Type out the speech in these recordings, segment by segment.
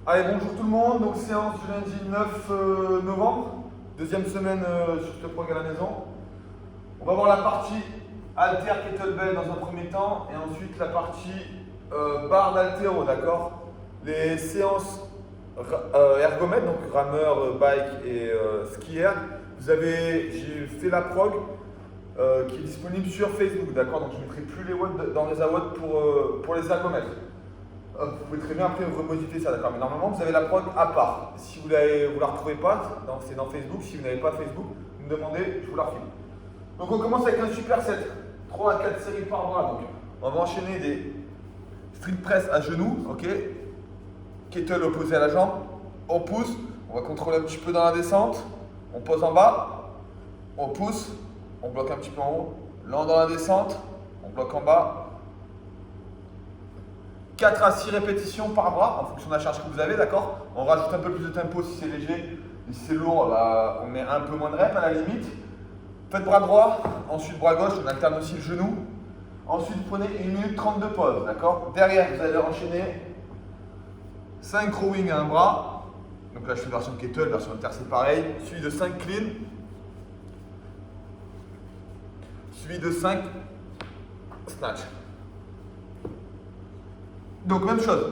Allez, bonjour tout le monde. Donc, séance du lundi 9 novembre, deuxième semaine sur ce programme à la maison. On va voir la partie halter kettlebell dans un premier temps et ensuite la partie barre d'haltéro, d'accord? Les séances ergomètres, donc rameur, bike et skier. J'ai fait la prog qui est disponible sur Facebook, d'accord? Donc je ne mettrai plus les watts dans les watts pour les ergomètres. Vous pouvez très bien après remodifier ça, d'accord? Mais normalement, vous avez la prog à part. Si vous ne la retrouvez pas, c'est dans Facebook. Si vous n'avez pas Facebook, vous me demandez, je vous la refile. Donc on commence avec un superset. 3 à 4 séries par bras. Donc on va enchaîner des strict press à genoux, ok? Kettle opposé à la jambe. On pousse, on va contrôler un petit peu dans la descente. On pose en bas, on pousse, on bloque un petit peu en haut. Lent dans la descente, on bloque en bas. 4 à 6 répétitions par bras en fonction de la charge que vous avez, d'accord? On rajoute un peu plus de tempo si c'est léger. Et si c'est lourd, bah, on met un peu moins de reps à la limite. Faites bras droit, ensuite bras gauche, on alterne aussi le genou. Ensuite, prenez 1 minute 30 de pause, d'accord? Derrière, vous allez enchaîner 5 rowing à un bras. Donc là, je fais version kettle, version halter, c'est pareil. Suivi de 5 clean. Suivi de 5 snatch. Donc, même chose.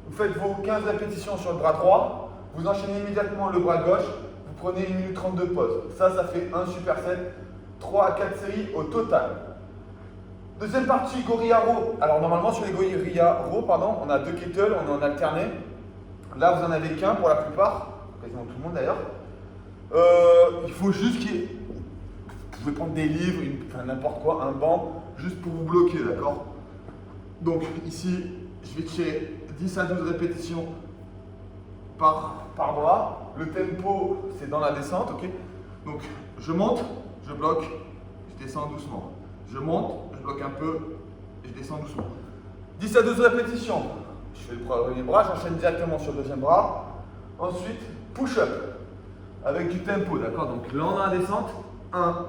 Vous faites vos 15 répétitions sur le bras droit. Vous enchaînez immédiatement le bras gauche. Vous prenez 1 minute 30 de pause. Ça fait un superset. 3 à 4 séries au total. Deuxième partie, Gorilla Row. Alors, normalement, sur les Gorilla Row, on a 2 kettles, on est en alterné. Là, vous en avez qu'un pour la plupart. Quasiment tout le monde d'ailleurs. Il faut juste qu'il y ait. Vous pouvez prendre des livres, n'importe quoi, un banc, juste pour vous bloquer, d'accord? Donc, ici, je vais tirer 10 à 12 répétitions par bras. Le tempo, c'est dans la descente, ok? Donc, je monte, je bloque, je descends doucement. Je monte, je bloque un peu, et je descends doucement. 10 à 12 répétitions. Je fais le premier bras, j'enchaîne directement sur le deuxième bras. Ensuite, push-up, avec du tempo, d'accord? Donc, lent dans la descente. 1,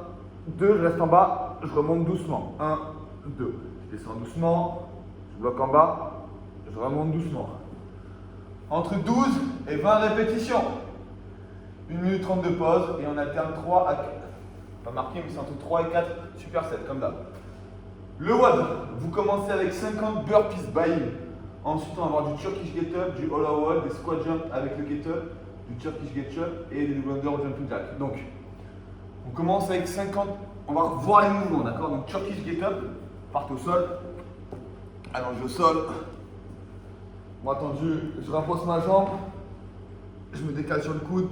2, je reste en bas, je remonte doucement. 1, 2, je descends doucement, je bloque en bas. Je remonte doucement. Entre 12 et 20 répétitions. 1 minute 30 de pause et on alterne 3 à 4. Pas marqué, mais c'est entre 3 et 4 supersets, comme d'hab. Le WOD, vous commencez avec 50 burpees by. Ensuite, on va avoir du Turkish Get Up, du All Out Wall, des squat jump avec le Get Up, du Turkish Get Up et des double under jumping jack. Donc, on commence avec 50. On va voir les mouvements, d'accord? Donc, Turkish Get Up, part au sol. Allonge au sol. Moi, attendu, je rapproche ma jambe, je me décale sur le coude,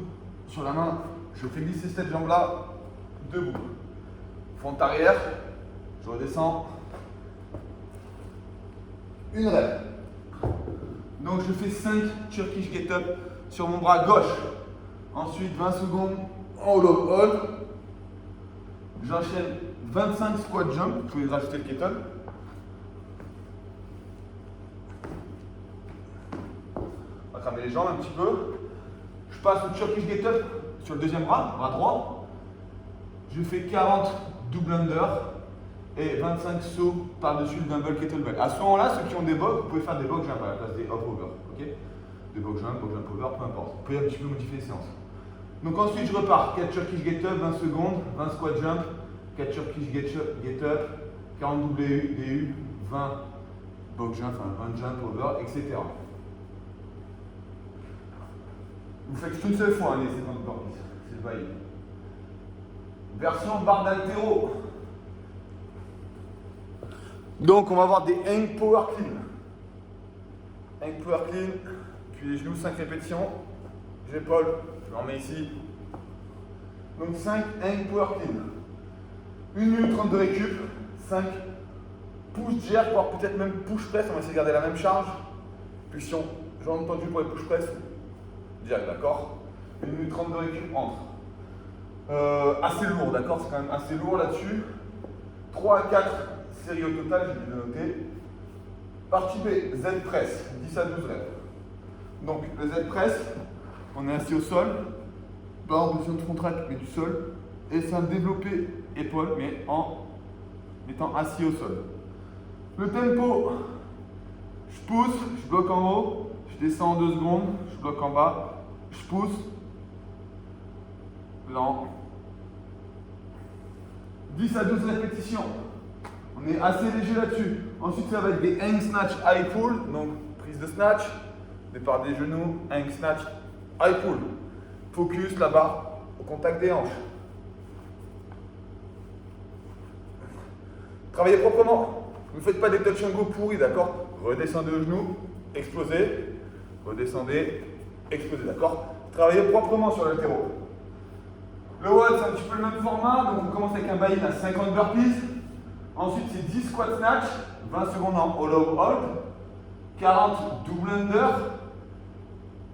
sur la main, je fais glisser cette jambe-là, debout. Fente arrière, je redescends. Une rep. Donc, je fais 5 Turkish Get Up sur mon bras gauche. Ensuite, 20 secondes en hold. J'enchaîne 25 squat jump, vous pouvez rajouter le kettle. Cramer les jambes un petit peu. Je passe au Turkish Get Up sur le deuxième bras droit. Je fais 40 double under et 25 sauts par-dessus le dumbbell kettlebell. À ce moment-là, ceux qui ont des box, vous pouvez faire des box jump à la place des hop over. Ok? Des box jump over, peu importe. Vous pouvez un petit peu modifier les séances. Donc ensuite, je repars. 4 Turkish Get Up, 20 secondes, 20 squat jump, 4 Turkish Get Up, 40 double DU, 20 box jump, 20 jump over, etc. Vous faites qu'une seule fois les 50 burpees, c'est le bail. Version barre d'haltéro. Donc on va avoir des hang power clean. Hang power clean, puis les genoux 5 répétitions. J'épaule, je m'en mets ici. Donc 5 hang power clean. 1 minute 30 de récup, 5 push jerk, voire peut-être même push press, on va essayer de garder la même charge. Pulsion, jambes tendues pour les push press. Direct, d'accord? 1 minute 30 de récup entre. Assez lourd, d'accord? C'est quand même assez lourd là-dessus. 3 à 4 séries au total, j'ai dû le noter. Partie B, Z press, 10 à 12 reps. Donc le Z press, on est assis au sol, pas en position de front track mais du sol. Et c'est un développé épaule mais en étant assis au sol. Le tempo, je pousse, je bloque en haut, Je descends en 2 secondes, je bloque en bas, je pousse. Lent. 10 à 12 répétitions. On est assez léger là-dessus. Ensuite, ça va être des hang snatch high pull. Donc, prise de snatch, départ des genoux, hang snatch high pull. Focus là-bas, au contact des hanches. Travaillez proprement. Ne faites pas des touch and go pourris, d'accord? Redescendez aux genoux, explosez. Redescendez, explosez, d'accord? Travaillez proprement sur l'haltéro. Le wall, c'est un petit peu le même format. Donc, on commence avec un buy-in à 50 burpees. Ensuite, c'est 10 squat snatch, 20 secondes en hollow hold, 40 double under,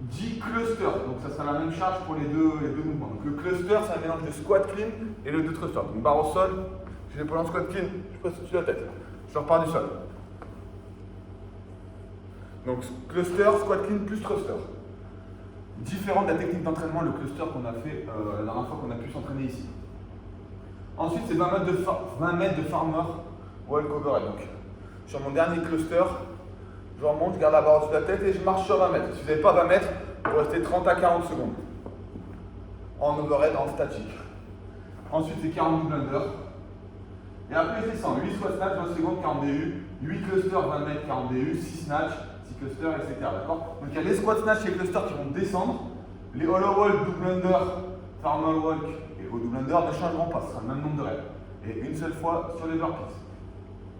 10 clusters. Donc, ça sera la même charge pour les deux mouvements. Donc, le cluster, c'est un mélange de squat clean et le de thruster. Donc, barre au sol, j'ai l'épaule en squat clean, je passe au-dessus de la tête. Je repars du sol. Donc, cluster, squat clean plus thruster. Différent de la technique d'entraînement, le cluster qu'on a fait la dernière fois qu'on a pu s'entraîner ici. Ensuite, c'est 20 mètres de farmer walk overhead. Donc, sur mon dernier cluster, je remonte, je garde la barre au-dessus de la tête et je marche sur 20 mètres. Si vous n'avez pas 20 mètres, vous restez 30 à 40 secondes. En overhead, en statique. Ensuite, c'est 40 double under. Et après, je descends. 8 squat snatch, 20 secondes, 40 DU. 8 clusters, 20 mètres, 40 DU. 6 snatch, 6 clusters, etc. D'accord? Donc, il y a les squat snatch et les clusters qui vont descendre. Les hollow walk, double under, farmer walk et au double under ne changeront pas. Ce sera le même nombre de règles. Et une seule fois sur les burpees.